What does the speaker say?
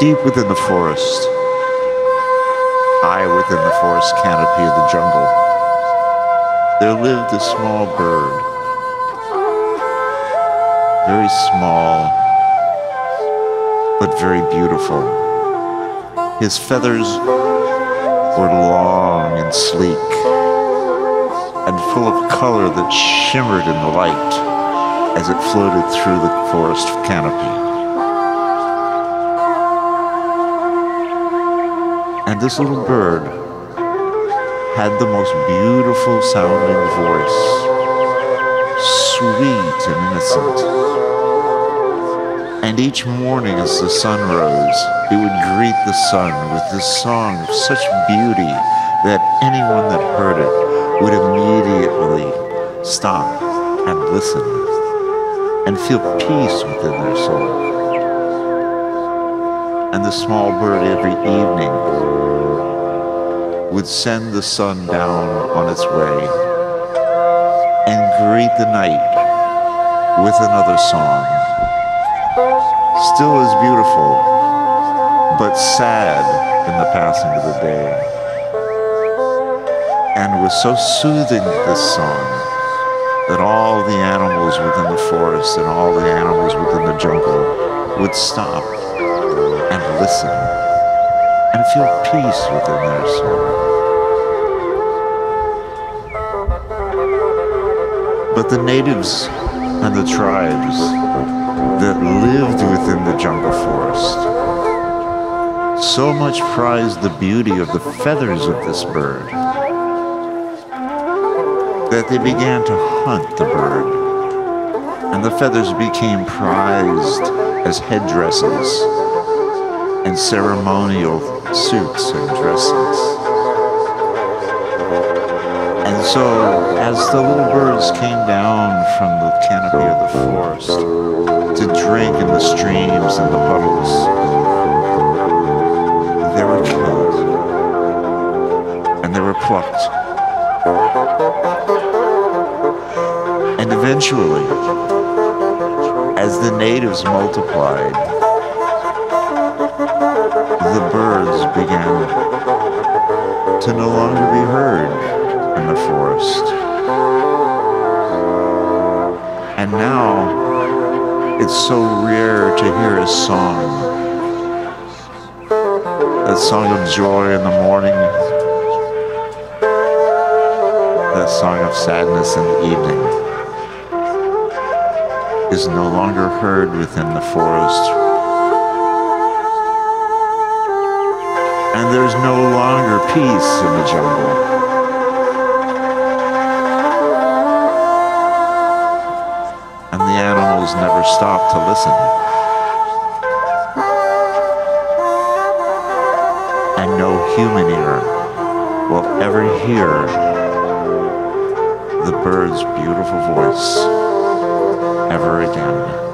Deep within the forest, high within the forest canopy of the jungle, there lived a small bird. Very small, but very beautiful. His feathers were long and sleek, and full of color that shimmered in the light as it floated through the forest canopy. And this little bird had the most beautiful sounding voice, sweet and innocent. And each morning as the sun rose, it would greet the sun with this song of such beauty that anyone that heard it would immediately stop and listen and feel peace within their soul. And the small bird every evening would send the sun down on its way and greet the night with another song, still as beautiful, but sad in the passing of the day. And was so soothing, this song, that all the animals within the forest and all the animals within the jungle would stop and listen and feel peace within their soul. But the natives and the tribes that lived within the jungle forest so much prized the beauty of the feathers of this bird that they began to hunt the bird, and the feathers became prized as headdresses and ceremonial suits and dresses. And so, as the little birds came down from the canopy of the forest to drink in the streams and the puddles, they were killed and they were plucked. And eventually, as the natives multiplied, the birds began to no longer be heard in the forest. And now, it's so rare to hear a song, that song of joy in the morning, that song of sadness in the evening, is no longer heard within the forest. And there's no longer peace in the jungle. And the animals never stop to listen. And no human ear will ever hear the bird's beautiful voice ever again.